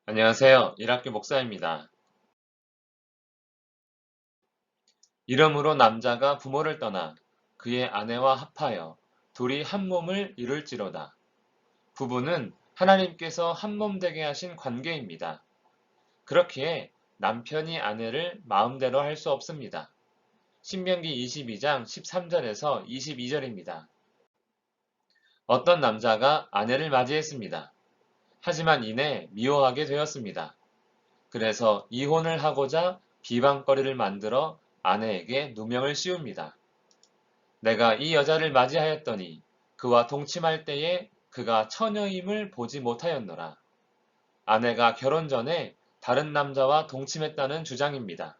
안녕하세요. 일학교 목사입니다. 이러므로 남자가 부모를 떠나 그의 아내와 합하여 둘이 한 몸을 이룰지로다. 부부는 하나님께서 한 몸 되게 하신 관계입니다. 그렇기에 남편이 아내를 마음대로 할 수 없습니다. 신명기 22장 13절에서 22절입니다. 어떤 남자가 아내를 맞이했습니다. 하지만 이내 미워하게 되었습니다. 그래서 이혼을 하고자 비방거리를 만들어 아내에게 누명을 씌웁니다. 내가 이 여자를 맞이하였더니 그와 동침할 때에 그가 처녀임을 보지 못하였노라. 아내가 결혼 전에 다른 남자와 동침했다는 주장입니다.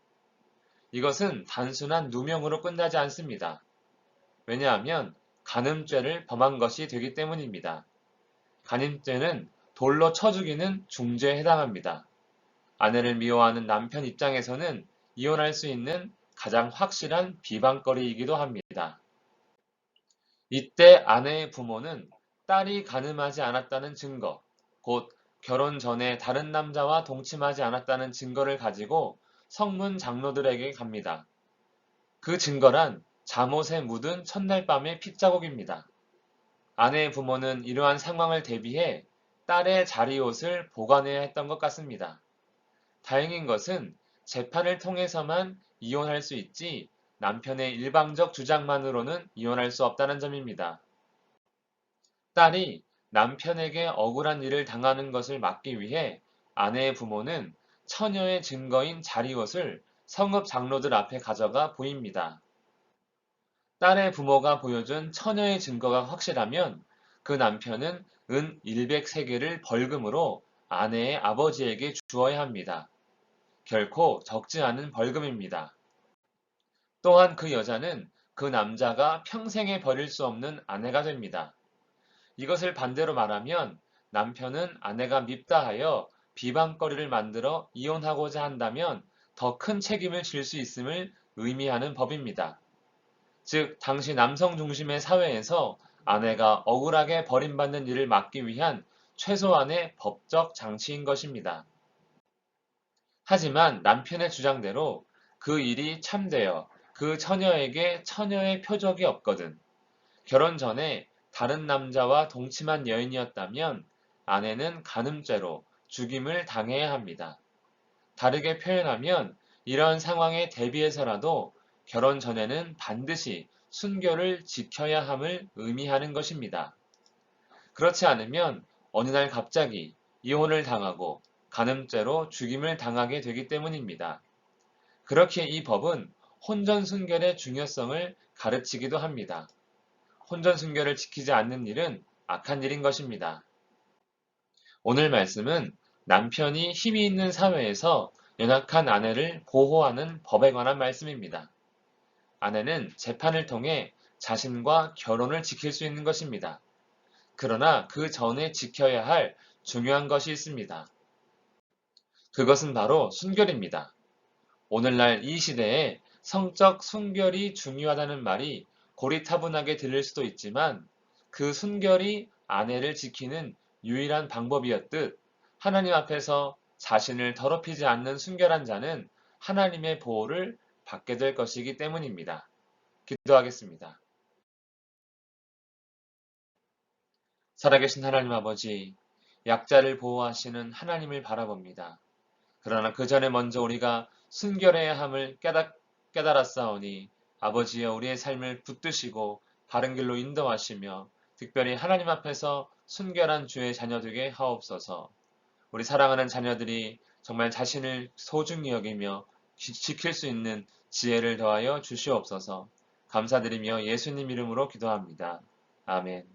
이것은 단순한 누명으로 끝나지 않습니다. 왜냐하면 간음죄를 범한 것이 되기 때문입니다. 간음죄는 돌로 쳐 죽이는 중죄에 해당합니다. 아내를 미워하는 남편 입장에서는 이혼할 수 있는 가장 확실한 비방거리이기도 합니다. 이때 아내의 부모는 딸이 간음하지 않았다는 증거, 곧 결혼 전에 다른 남자와 동침하지 않았다는 증거를 가지고 성문 장로들에게 갑니다. 그 증거란 잠옷에 묻은 첫날 밤의 핏자국입니다. 아내의 부모는 이러한 상황을 대비해 딸의 자리옷을 보관해야 했던 것 같습니다. 다행인 것은 재판을 통해서만 이혼할 수 있지 남편의 일방적 주장만으로는 이혼할 수 없다는 점입니다. 딸이 남편에게 억울한 일을 당하는 것을 막기 위해 아내의 부모는 처녀의 증거인 자리옷을 성읍 장로들 앞에 가져가 보입니다. 딸의 부모가 보여준 처녀의 증거가 확실하면 그 남편은 은 100세겔을 벌금으로 아내의 아버지에게 주어야 합니다. 결코 적지 않은 벌금입니다. 또한 그 여자는 그 남자가 평생에 버릴 수 없는 아내가 됩니다. 이것을 반대로 말하면 남편은 아내가 밉다 하여 비방거리를 만들어 이혼하고자 한다면 더 큰 책임을 질 수 있음을 의미하는 법입니다. 즉, 당시 남성 중심의 사회에서 아내가 억울하게 버림받는 일을 막기 위한 최소한의 법적 장치인 것입니다. 하지만 남편의 주장대로 그 일이 참되어 그 처녀에게 처녀의 표적이 없거든 결혼 전에 다른 남자와 동침한 여인이었다면 아내는 간음죄로 죽임을 당해야 합니다. 다르게 표현하면 이러한 상황에 대비해서라도 결혼 전에는 반드시 순결을 지켜야 함을 의미하는 것입니다. 그렇지 않으면 어느 날 갑자기 이혼을 당하고 간음죄로 죽임을 당하게 되기 때문입니다. 그렇기에 이 법은 혼전순결의 중요성을 가르치기도 합니다. 혼전순결을 지키지 않는 일은 악한 일인 것입니다. 오늘 말씀은 남편이 힘이 있는 사회에서 연약한 아내를 보호하는 법에 관한 말씀입니다. 아내는 재판을 통해 자신과 결혼을 지킬 수 있는 것입니다. 그러나 그 전에 지켜야 할 중요한 것이 있습니다. 그것은 바로 순결입니다. 오늘날 이 시대에 성적 순결이 중요하다는 말이 고리타분하게 들릴 수도 있지만 그 순결이 아내를 지키는 유일한 방법이었듯 하나님 앞에서 자신을 더럽히지 않는 순결한 자는 하나님의 보호를 받게 될 것이기 때문입니다. 기도하겠습니다. 살아계신 하나님 아버지, 약자를 보호하시는 하나님을 바라봅니다. 그러나 그 전에 먼저 우리가 순결해야 함을 깨달았사오니 아버지여 우리의 삶을 붙드시고 바른 길로 인도하시며 특별히 하나님 앞에서 순결한 주의 자녀 되게 하옵소서. 우리 사랑하는 자녀들이 정말 자신을 소중히 여기며 지킬 수 있는 지혜를 더하여 주시옵소서. 감사드리며 예수님 이름으로 기도합니다. 아멘.